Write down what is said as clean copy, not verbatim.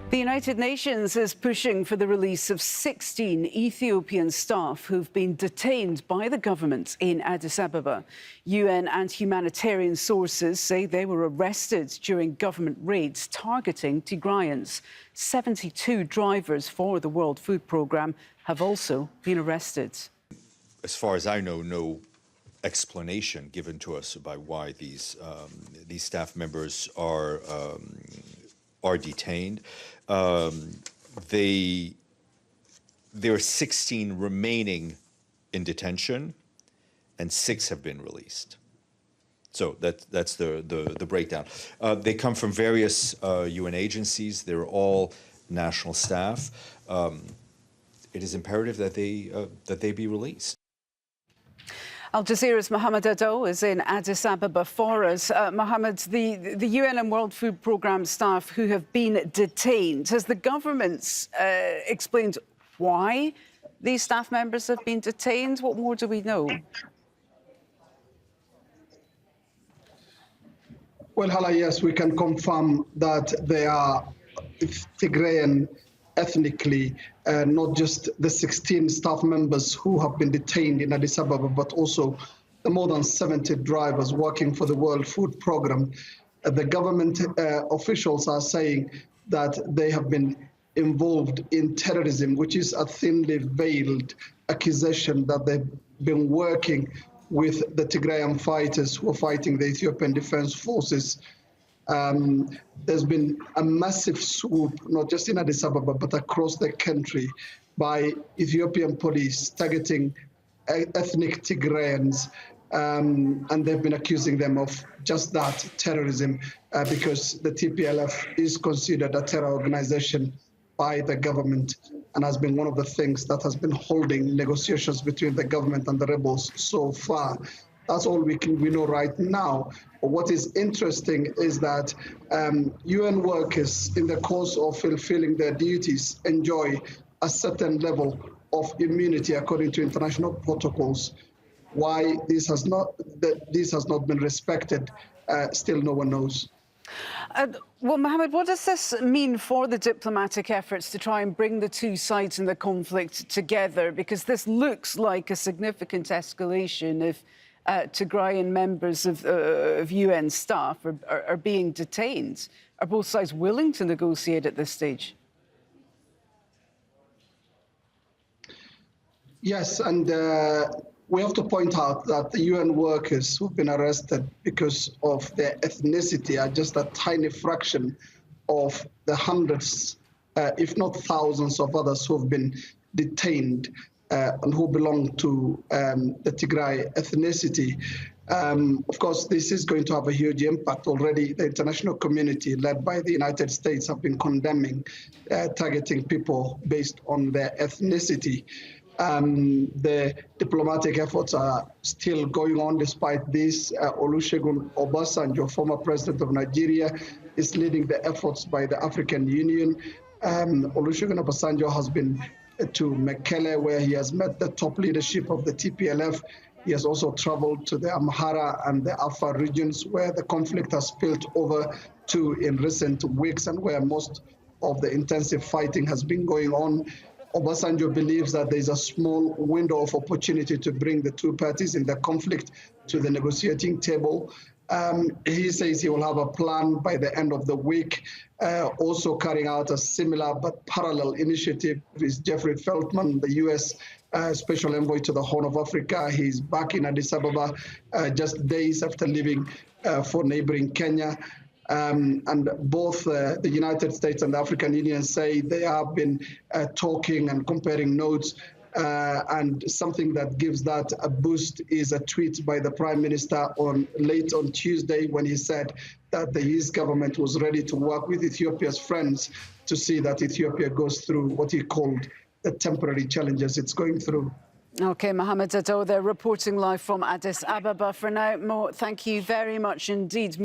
The United Nations is pushing for the release of 16 Ethiopian staff who've been detained by the government in Addis Ababa. UN and humanitarian sources say they were arrested during government raids targeting Tigrayans. 72 drivers for the World Food Programme have also been arrested. As far as I know, no explanation given to us about why these staff members are detained. There are 16 remaining in detention, and 6 have been released. So that's the breakdown. They come from various UN agencies. They're all national staff. It is imperative that they be released. Al Jazeera's Mohammed Adow is in Addis Ababa for us. Mohammed, the UN and World Food Programme staff who have been detained, has the government explained why these staff members have been detained? What more do we know? Well, Hala, yes, we can confirm that they are Tigrayan ethnically, not just the 16 staff members who have been detained in Addis Ababa, but also the more than 70 drivers working for the World Food Programme. The government officials are saying that they have been involved in terrorism, which is a thinly veiled accusation that they've been working with the Tigrayan fighters who are fighting the Ethiopian Defense Forces. There's been a massive swoop, not just in Addis Ababa, but across the country by Ethiopian police targeting ethnic Tigrayans, and they've been accusing them of just that, terrorism, because the TPLF is considered a terror organization by the government and has been one of the things that has been holding negotiations between the government and the rebels so far. That's all we know right now. But what is interesting is that UN workers, in the course of fulfilling their duties, enjoy a certain level of immunity according to international protocols. Why this has not been respected, still no one knows. Well, Mohammed, what does this mean for the diplomatic efforts to try and bring the two sides in the conflict together? Because this looks like a significant escalation if Tigrayan members of UN staff are being detained. Are both sides willing to negotiate at this stage? Yes, and we have to point out that the UN workers who've been arrested because of their ethnicity are just a tiny fraction of the hundreds, if not thousands of others who've been detained and who belong to the Tigray ethnicity. Of course, this is going to have a huge impact. Already, the international community, led by the United States, have been condemning targeting people based on their ethnicity. The diplomatic efforts are still going on despite this. Olusegun Obasanjo, former president of Nigeria, is leading the efforts by the African Union. Olusegun Obasanjo has been to Mekelle, where he has met the top leadership of the TPLF. He has also traveled to the Amhara and the Afar regions, where the conflict has spilled over to in recent weeks and where most of the intensive fighting has been going on. Obasanjo believes that there is a small window of opportunity to bring the two parties in the conflict to the negotiating table. He says he will have a plan by the end of the week. Also carrying out a similar but parallel initiative is Jeffrey Feltman, the U.S. Special Envoy to the Horn of Africa. He's back in Addis Ababa just days after leaving for neighboring Kenya. And both the United States and the African Union say they have been talking and comparing notes. And something that gives that a boost is a tweet by the Prime Minister late on Tuesday, when he said that his government was ready to work with Ethiopia's friends to see that Ethiopia goes through what he called the temporary challenges it's going through. OK, Mohammed Adow, they're reporting live from Addis Ababa. For now, Mo, thank you very much indeed.